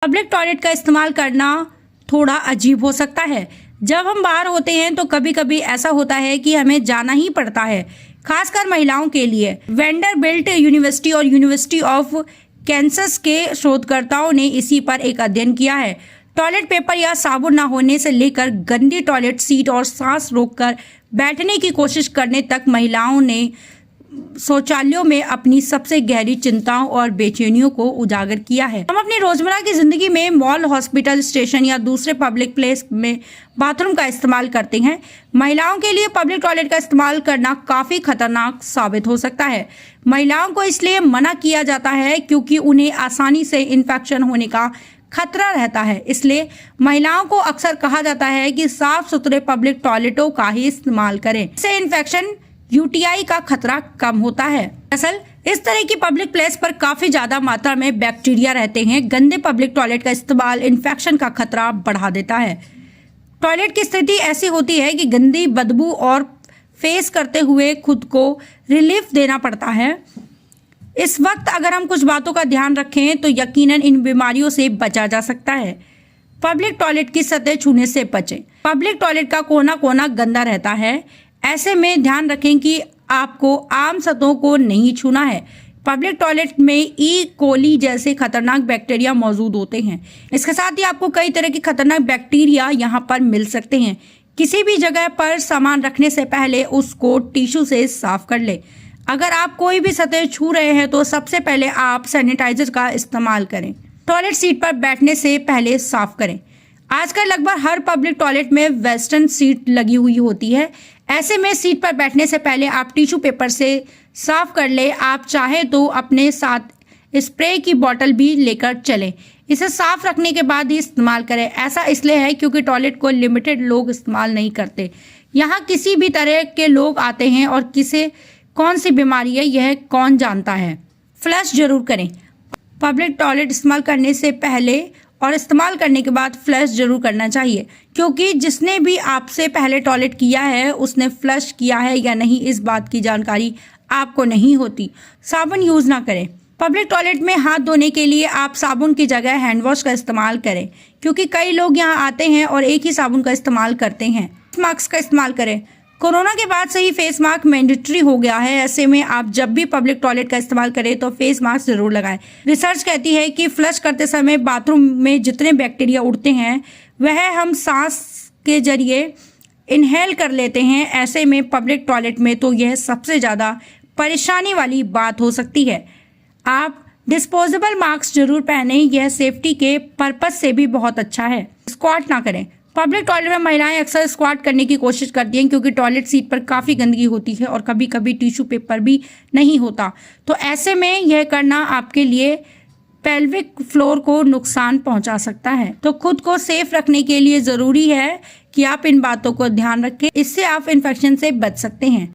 Public toilet का इस्तेमाल करना थोड़ा अजीब हो सकता है। जब हम बाहर होते हैं तो कभी कभी ऐसा होता है कि हमें जाना ही पड़ता है, खासकर महिलाओं के लिए। वेंडरबिल्ट यूनिवर्सिटी और यूनिवर्सिटी ऑफ कैंसस के शोधकर्ताओं ने इसी पर एक अध्ययन किया है। टॉयलेट पेपर या साबुन न होने से लेकर गंदी टॉयलेट सीट और सांस रोककर बैठने की कोशिश करने तक महिलाओं ने शौचालयों में अपनी सबसे गहरी चिंताओं और बेचैनियों को उजागर किया है। हम अपनी रोजमर्रा की जिंदगी में मॉल, हॉस्पिटल, स्टेशन या दूसरे पब्लिक प्लेस में बाथरूम का इस्तेमाल करते हैं। महिलाओं के लिए पब्लिक टॉयलेट का इस्तेमाल करना काफी खतरनाक साबित हो सकता है। महिलाओं को इसलिए मना किया जाता है क्योंकि उन्हें आसानी से इन्फेक्शन होने का खतरा रहता है। इसलिए महिलाओं को अक्सर कहा जाता है कि साफ सुथरे पब्लिक टॉयलेटों का ही इस्तेमाल करें। इससे इन्फेक्शन, यूटीआई का खतरा कम होता है। दरअसल इस तरह की पब्लिक प्लेस पर काफी ज्यादा मात्रा में बैक्टीरिया रहते हैं। गंदे पब्लिक टॉयलेट का इस्तेमाल इन्फेक्शन का खतरा बढ़ा देता है। टॉयलेट की स्थिति ऐसी होती है कि गंदी बदबू और फेस करते हुए खुद को रिलीफ देना पड़ता है। इस वक्त अगर हम कुछ बातों का ध्यान रखें तो यकीनन इन बीमारियों से बचा जा सकता है। पब्लिक टॉयलेट की सतह छूने से बचें। पब्लिक टॉयलेट का कोना कोना गंदा रहता है। ऐसे में ध्यान रखें कि आपको आम सतहों को नहीं छूना है। पब्लिक टॉयलेट में ई कोली जैसे खतरनाक बैक्टीरिया मौजूद होते हैं। इसके साथ ही आपको कई तरह के खतरनाक बैक्टीरिया यहाँ पर मिल सकते हैं। किसी भी जगह पर सामान रखने से पहले उसको टिश्यू से साफ कर ले। अगर आप कोई भी सतह छू रहे हैं तो सबसे पहले आप सैनिटाइजर का इस्तेमाल करें। टॉयलेट सीट पर बैठने से पहले साफ करें। आजकल लगभग हर पब्लिक टॉयलेट में वेस्टर्न सीट लगी हुई होती है। ऐसे में सीट पर बैठने से पहले आप टिश्यू पेपर से साफ कर ले। आप चाहे तो अपने साथ स्प्रे की बोतल भी लेकर चलें। इसे साफ रखने के बाद ही इस्तेमाल करें। ऐसा इसलिए है क्योंकि टॉयलेट को लिमिटेड लोग इस्तेमाल नहीं करते। यहाँ किसी भी तरह के लोग आते हैं और किसे कौन सी बीमारी है यह कौन जानता है। फ्लश जरूर करें। पब्लिक टॉयलेट इस्तेमाल करने से पहले और इस्तेमाल करने के बाद फ्लश जरूर करना चाहिए, क्योंकि जिसने भी आपसे पहले टॉयलेट किया है उसने फ्लश किया है या नहीं इस बात की जानकारी आपको नहीं होती। साबुन यूज ना करें। पब्लिक टॉयलेट में हाथ धोने के लिए आप साबुन की जगह हैंड वॉश का इस्तेमाल करें, क्योंकि कई लोग यहाँ आते हैं और एक ही साबुन का इस्तेमाल करते हैं। मास्क का इस्तेमाल करें। कोरोना के बाद से ही फेस मास्क मैंडेटरी हो गया है। ऐसे में आप जब भी पब्लिक टॉयलेट का इस्तेमाल करें तो फेस मास्क जरूर लगाएं। रिसर्च कहती है कि फ्लश करते समय बाथरूम में जितने बैक्टीरिया उड़ते हैं वह हम सांस के जरिए इनहेल कर लेते हैं। ऐसे में पब्लिक टॉयलेट में तो यह सबसे ज़्यादा परेशानी वाली बात हो सकती है। आप डिस्पोजेबल मास्क जरूर पहनें। यह सेफ्टी के पर्पज से भी बहुत अच्छा है। स्क्वाट ना करें। पब्लिक टॉयलेट में महिलाएं अक्सर स्क्वाट करने की कोशिश करती हैं क्योंकि टॉयलेट सीट पर काफ़ी गंदगी होती है और कभी कभी टिश्यू पेपर भी नहीं होता। तो ऐसे में यह करना आपके लिए पेल्विक फ्लोर को नुकसान पहुंचा सकता है। तो खुद को सेफ रखने के लिए ज़रूरी है कि आप इन बातों को ध्यान रखें। इससे आप इन्फेक्शन से बच सकते हैं।